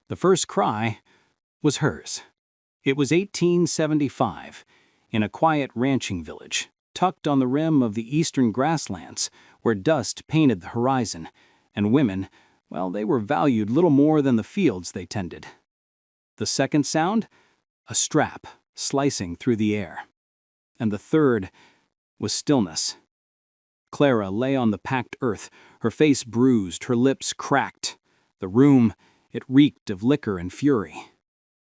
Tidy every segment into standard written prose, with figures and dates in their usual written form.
The first cry was hers. It was 1875, in a quiet ranching village, tucked on the rim of the eastern grasslands, where dust painted the horizon, and women, well, they were valued little more than the fields they tended. The second sound? A strap slicing through the air. And the third was stillness. Clara lay on the packed earth, her face bruised, her lips cracked. The room, it reeked of liquor and fury.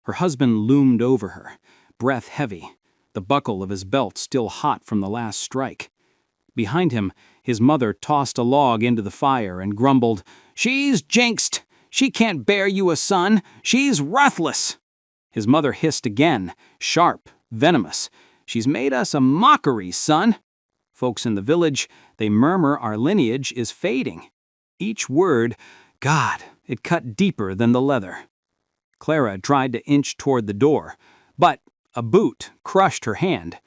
Her husband loomed over her, breath heavy, the buckle of his belt still hot from the last strike. Behind him, his mother tossed a log into the fire and grumbled, "She's jinxed! She can't bear you a son! She's ruthless!" His mother hissed again, sharp, venomous. "She's made us a mockery, son!" Folks in the village, they murmur our lineage is fading. Each word, God, it cut deeper than the leather. Clara tried to inch toward the door, but a boot crushed her hand.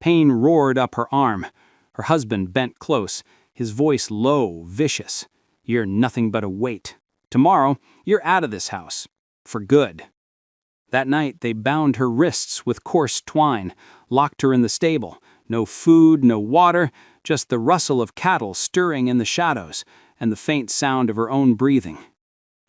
Pain roared up her arm. Her husband bent close, his voice low, vicious. "You're nothing but a weight. Tomorrow, you're out of this house. For good." That night, they bound her wrists with coarse twine, locked her in the stable. No food, no water, just the rustle of cattle stirring in the shadows and the faint sound of her own breathing.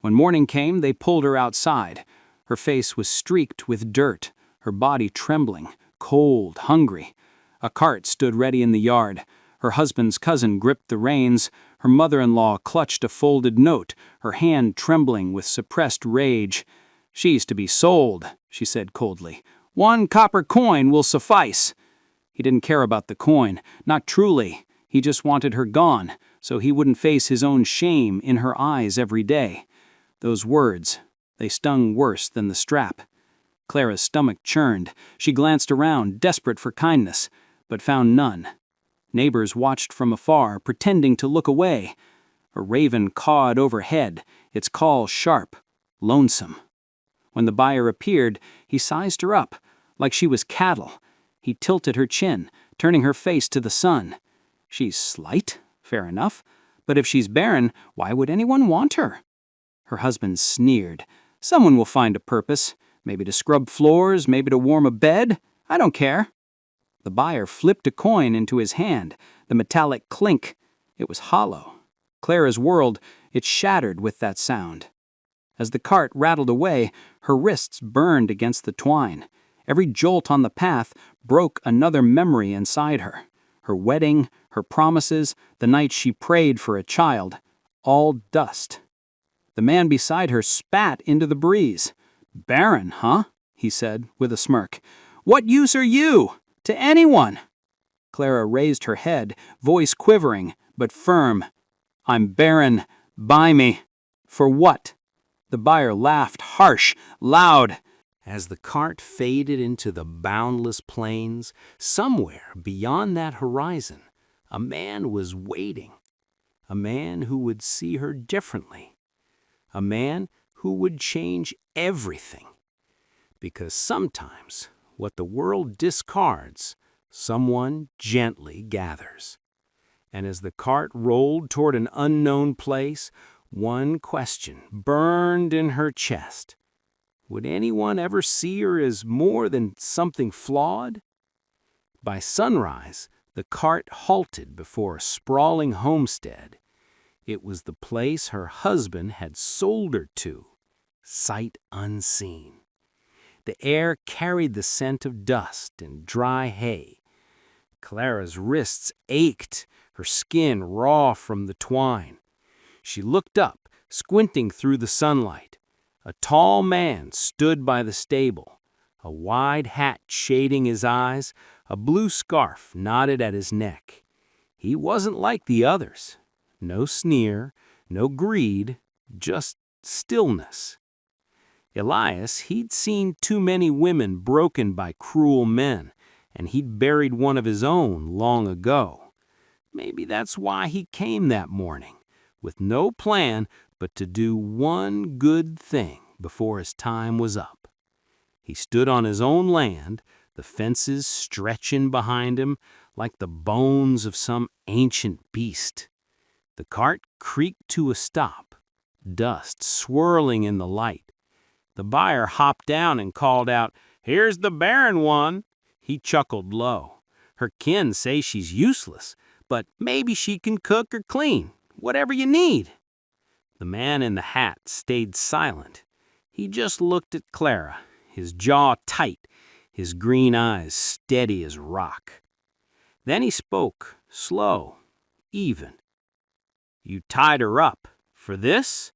When morning came, they pulled her outside. Her face was streaked with dirt, her body trembling, cold, hungry. A cart stood ready in the yard. Her husband's cousin gripped the reins. Her mother-in-law clutched a folded note, her hand trembling with suppressed rage. "She's to be sold," she said coldly. "1 copper coin will suffice." He didn't care about the coin, not truly. He just wanted her gone, so he wouldn't face his own shame in her eyes every day. Those words, they stung worse than the strap. Clara's stomach churned. She glanced around, desperate for kindness, but found none. Neighbors watched from afar, pretending to look away. A raven cawed overhead, its call sharp, lonesome. When the buyer appeared, he sized her up, like she was cattle. He tilted her chin, turning her face to the sun. "She's slight, fair enough, but if she's barren, why would anyone want her?" Her husband sneered. "Someone will find a purpose, maybe to scrub floors, maybe to warm a bed. I don't care." The buyer flipped a coin into his hand, the metallic clink. It was hollow. Clara's world, it shattered with that sound. As the cart rattled away, her wrists burned against the twine. Every jolt on the path broke another memory inside her. Her wedding, her promises, the night she prayed for a child, all dust. The man beside her spat into the breeze. "Barren, huh?" he said with a smirk. "What use are you? To anyone?" Clara raised her head, voice quivering, but firm. "I'm barren. Buy me." "For what?" The buyer laughed, harsh, loud. As the cart faded into the boundless plains, somewhere beyond that horizon, a man was waiting. A man who would see her differently. A man who would change everything. Because sometimes what the world discards, someone gently gathers. And as the cart rolled toward an unknown place, one question burned in her chest. Would anyone ever see her as more than something flawed? By sunrise, the cart halted before a sprawling homestead. It was the place her husband had sold her to, sight unseen. The air carried the scent of dust and dry hay. Clara's wrists ached, her skin raw from the twine. She looked up, squinting through the sunlight. A tall man stood by the stable, a wide hat shading his eyes, a blue scarf knotted at his neck. He wasn't like the others. No sneer, no greed, just stillness. Elias, he'd seen too many women broken by cruel men, and he'd buried one of his own long ago. Maybe that's why he came that morning, with no plan but to do one good thing before his time was up. He stood on his own land, the fences stretching behind him like the bones of some ancient beast. The cart creaked to a stop, dust swirling in the light. The buyer hopped down and called out, "Here's the barren one." He chuckled low. "Her kin say she's useless, but maybe she can cook or clean, whatever you need." The man in the hat stayed silent. He just looked at Clara, his jaw tight, his green eyes steady as rock. Then he spoke, slow, even. "You tied her up. For this?"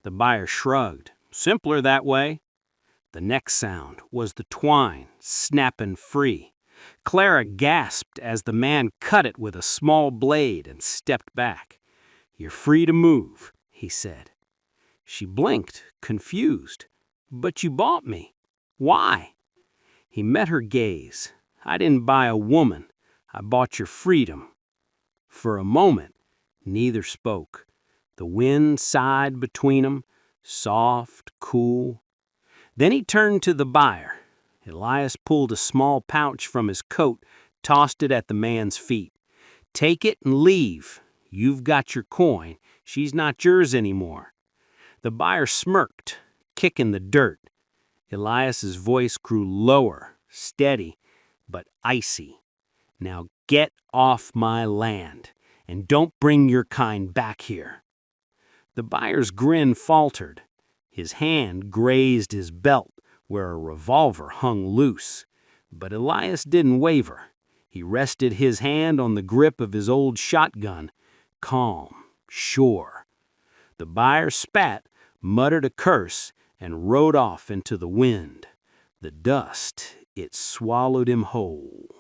The buyer shrugged. "Simpler that way." The next sound was the twine snapping free. Clara gasped as the man cut it with a small blade and stepped back. "You're free to move," he said. She blinked, confused. "But you bought me. Why?" He met her gaze. "I didn't buy a woman. I bought your freedom." For a moment, neither spoke. The wind sighed between them, soft, cool. Then he turned to the buyer. Elias pulled a small pouch from his coat, tossed it at the man's feet. "Take it and leave. You've got your coin. She's not yours anymore." The buyer smirked, kicking the dirt. Elias's voice grew lower, steady, but icy. "Now get off my land, and don't bring your kind back here." The buyer's grin faltered. His hand grazed his belt where a revolver hung loose. But Elias didn't waver. He rested his hand on the grip of his old shotgun, calm, sure. The buyer spat, muttered a curse, and rode off into the wind. The dust, it swallowed him whole.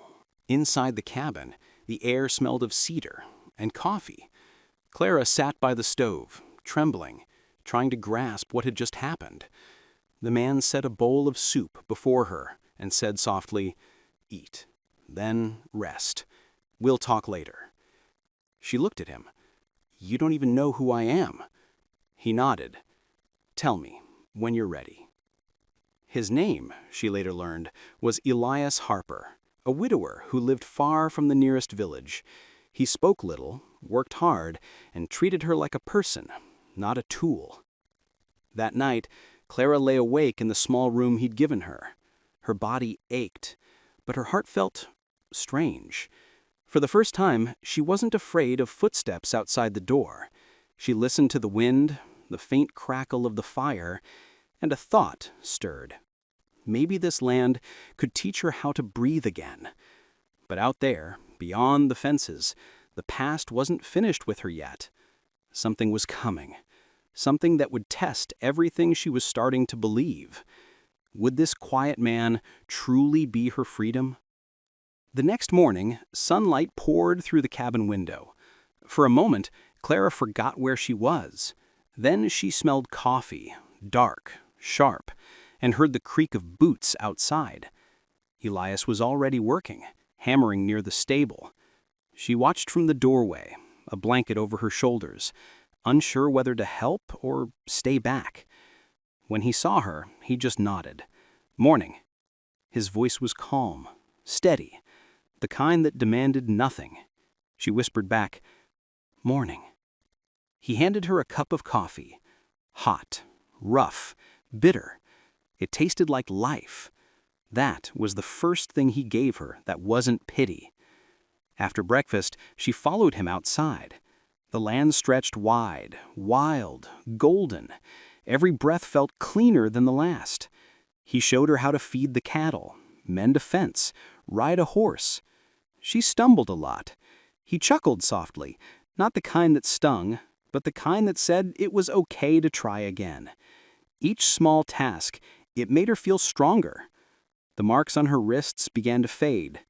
Inside the cabin, the air smelled of cedar and coffee. Clara sat by the stove, trembling, trying to grasp what had just happened. The man set a bowl of soup before her and said softly, "Eat, then rest. We'll talk later." She looked at him. "You don't even know who I am." He nodded. "Tell me, when you're ready." His name, she later learned, was Elias Harper, a widower who lived far from the nearest village. He spoke little, worked hard, and treated her like a person, not a tool. That night, Clara lay awake in the small room he'd given her. Her body ached, but her heart felt strange. For the first time, she wasn't afraid of footsteps outside the door. She listened to the wind, the faint crackle of the fire, and a thought stirred. Maybe this land could teach her how to breathe again. But out there, beyond the fences, the past wasn't finished with her yet. Something was coming. Something that would test everything she was starting to believe. Would this quiet man truly be her freedom? The next morning, sunlight poured through the cabin window. For a moment, Clara forgot where she was. Then she smelled coffee, dark, sharp, and heard the creak of boots outside. Elias was already working, hammering near the stable. She watched from the doorway, a blanket over her shoulders, unsure whether to help or stay back. When he saw her, he just nodded. "Morning." His voice was calm, steady, the kind that demanded nothing. She whispered back, "Morning." He handed her a cup of coffee. Hot, rough, bitter. It tasted like life. That was the first thing he gave her that wasn't pity. After breakfast, she followed him outside. The land stretched wide, wild, golden. Every breath felt cleaner than the last. He showed her how to feed the cattle, mend a fence, ride a horse. She stumbled a lot. He chuckled softly, not the kind that stung, but the kind that said it was okay to try again. Each small task, it made her feel stronger. The marks on her wrists began to fade,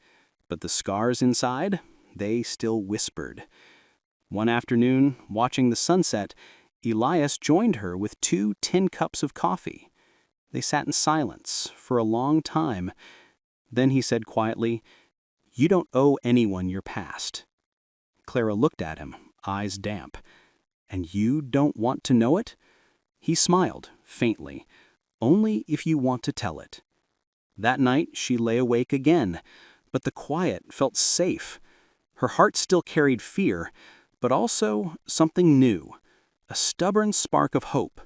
but the scars inside, they still whispered. One afternoon, watching the sunset, Elias joined her with 2 tin cups of coffee. They sat in silence for a long time. Then he said quietly, "You don't owe anyone your past." Clara looked at him, eyes damp. "And you don't want to know it?" He smiled, faintly. "Only if you want to tell it." That night she lay awake again, but the quiet felt safe. Her heart still carried fear, but also something new, a stubborn spark of hope.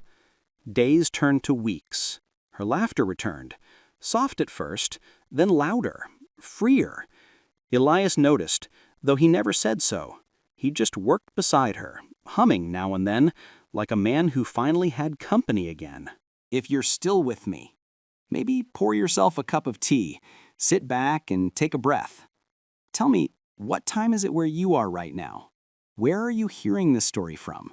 Days turned to weeks. Her laughter returned, soft at first, then louder, freer. Elias noticed, though he never said so. He just worked beside her, humming now and then, like a man who finally had company again. If you're still with me, maybe pour yourself a cup of tea, sit back and take a breath. Tell me, what time is it where you are right now? Where are you hearing this story from?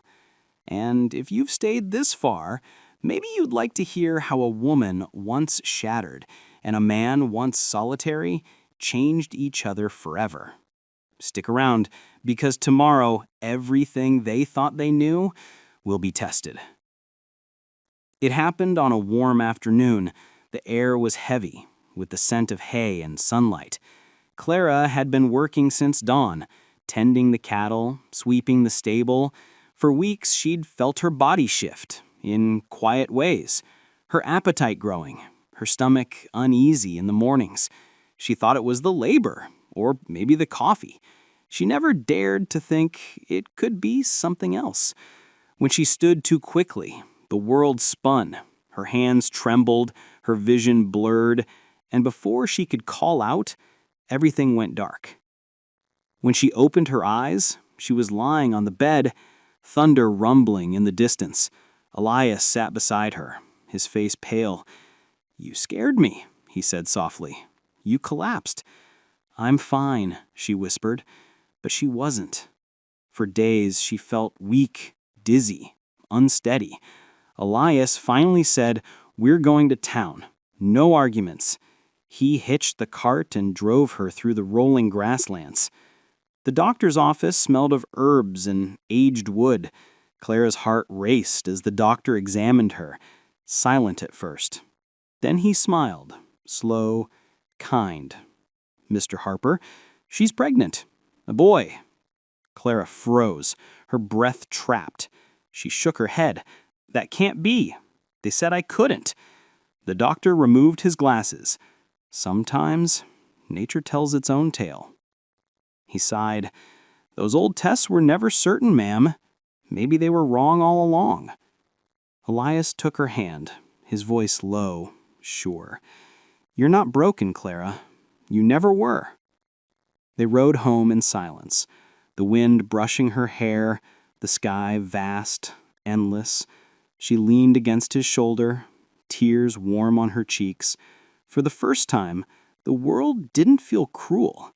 And if you've stayed this far, maybe you'd like to hear how a woman once shattered and a man once solitary changed each other forever. Stick around, because tomorrow everything they thought they knew will be tested. It happened on a warm afternoon. The air was heavy, with the scent of hay and sunlight. Clara had been working since dawn, tending the cattle, sweeping the stable. For weeks she'd felt her body shift, in quiet ways, her appetite growing, her stomach uneasy in the mornings. She thought it was the labor, or maybe the coffee. She never dared to think it could be something else. When she stood too quickly, the world spun. Her hands trembled, her vision blurred, and before she could call out, everything went dark. When she opened her eyes, she was lying on the bed, thunder rumbling in the distance. Elias sat beside her, his face pale. "You scared me," he said softly. "You collapsed." "I'm fine," she whispered, but she wasn't. For days she felt weak, dizzy, unsteady. Elias finally said, "We're going to town. No arguments." He hitched the cart and drove her through the rolling grasslands. The doctor's office smelled of herbs and aged wood. Clara's heart raced as the doctor examined her, silent at first. Then he smiled, slow, kind. "Mr. Harper, she's pregnant. A boy." Clara froze, her breath trapped. She shook her head. "That can't be. They said I couldn't." The doctor removed his glasses. "Sometimes nature tells its own tale." He sighed. "Those old tests were never certain, ma'am. Maybe they were wrong all along." Elias took her hand, his voice low, sure. "You're not broken, Clara. You never were." They rode home in silence, the wind brushing her hair, the sky vast, endless. She leaned against his shoulder, tears warm on her cheeks. For the first time, the world didn't feel cruel.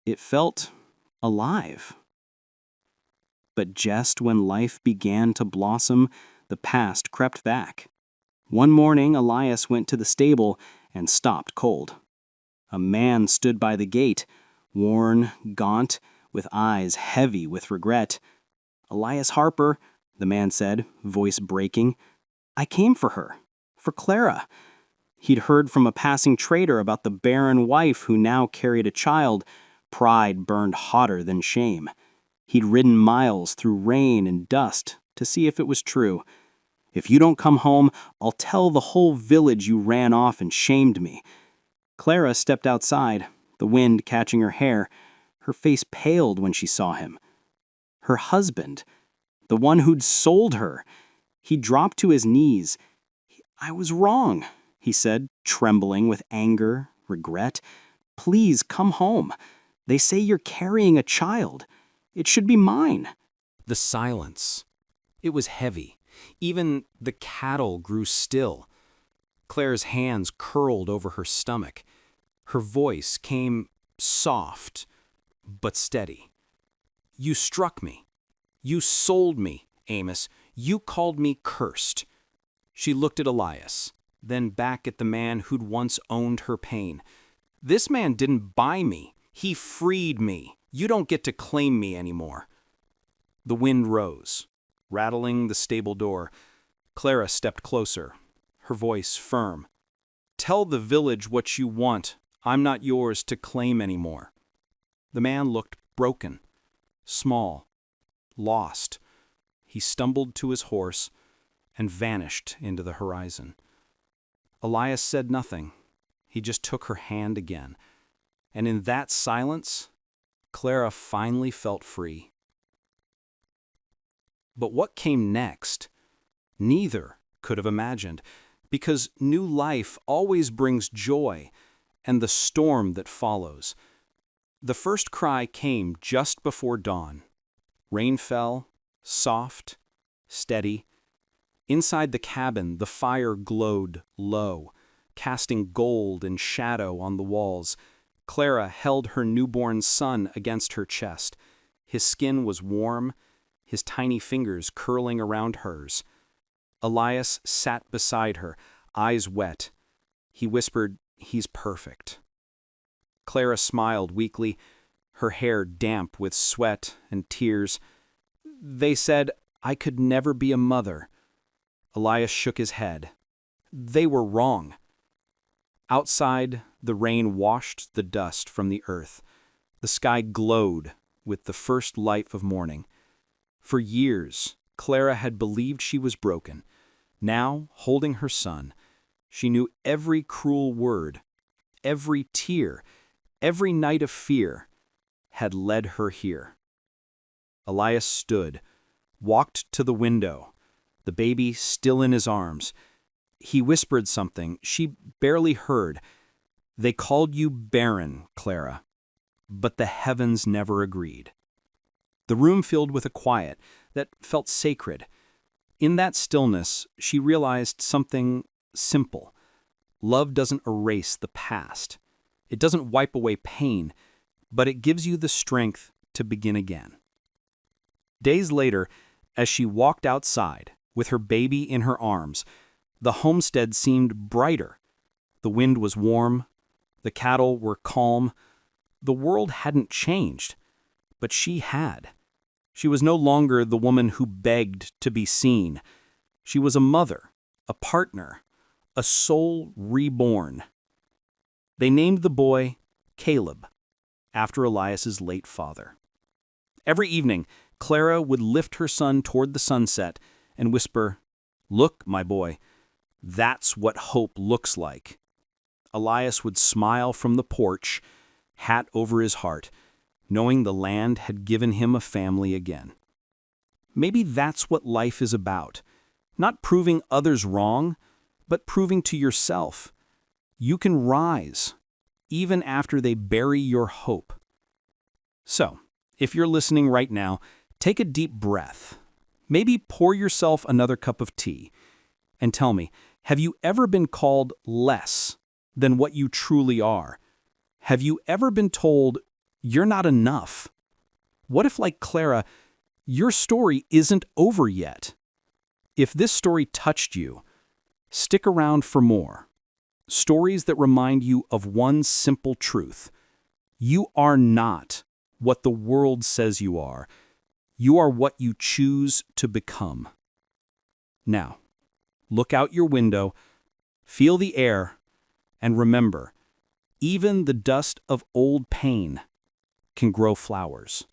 It felt alive. But just when life began to blossom, the past crept back. One morning, Elias went to the stable and stopped cold. A man stood by the gate, worn, gaunt, with eyes heavy with regret. "Elias Harper," the man said, voice breaking. "I came for her, for Clara." He'd heard from a passing trader about the barren wife who now carried a child. Pride burned hotter than shame. He'd ridden miles through rain and dust to see if it was true. "If you don't come home, I'll tell the whole village you ran off and shamed me." Clara stepped outside, the wind catching her hair. Her face paled when she saw him. Her husband, the one who'd sold her. He dropped to his knees. "I was wrong," he said, trembling with anger, regret. "Please come home. They say you're carrying a child. It should be mine." The silence. It was heavy. Even the cattle grew still. Claire's hands curled over her stomach. Her voice came soft, but steady. "You struck me. You sold me, Amos. You called me cursed." She looked at Elias, then back at the man who'd once owned her pain. "This man didn't buy me. He freed me. You don't get to claim me anymore." The wind rose, rattling the stable door. Clara stepped closer, her voice firm. "Tell the village what you want. I'm not yours to claim anymore." The man looked broken, small, lost. He stumbled to his horse and vanished into the horizon. Elias said nothing. He just took her hand again. And in that silence, Clara finally felt free. But what came next? Neither could have imagined, because new life always brings joy and the storm that follows. The first cry came just before dawn. Rain fell, soft, steady. Inside the cabin, the fire glowed low, casting gold and shadow on the walls. Clara held her newborn son against her chest. His skin was warm, his tiny fingers curling around hers. Elias sat beside her, eyes wet. He whispered, "He's perfect." Clara smiled weakly, her hair damp with sweat and tears. "They said I could never be a mother." Elias shook his head. They were wrong. Outside, the rain washed the dust from the earth. The sky glowed with the first light of morning. For years, Clara had believed she was broken. Now, holding her son, she knew every cruel word, every tear, every night of fear had led her here. Elias stood, walked to the window, the baby still in his arms. He whispered something she barely heard. "They called you barren, Clara, but the heavens never agreed." The room filled with a quiet that felt sacred. In that stillness, she realized something simple. Love doesn't erase the past. It doesn't wipe away pain, but it gives you the strength to begin again. Days later, as she walked outside, with her baby in her arms, the homestead seemed brighter. The wind was warm, the cattle were calm. The world hadn't changed, but she had. She was no longer the woman who begged to be seen. She was a mother, a partner, a soul reborn. They named the boy Caleb, after Elias's late father. Every evening, Clara would lift her son toward the sunset and whisper, "Look, my boy, that's what hope looks like." Elias would smile from the porch, hat over his heart, knowing the land had given him a family again. Maybe that's what life is about, not proving others wrong, but proving to yourself you can rise, even after they bury your hope. So, if you're listening right now, take a deep breath. Maybe pour yourself another cup of tea, and tell me, have you ever been called less than what you truly are? Have you ever been told you're not enough? What if, like Clara, your story isn't over yet? If this story touched you, stick around for more. Stories that remind you of one simple truth. You are not what the world says you are. You are what you choose to become. Now, look out your window, feel the air, and remember, even the dust of old pain can grow flowers.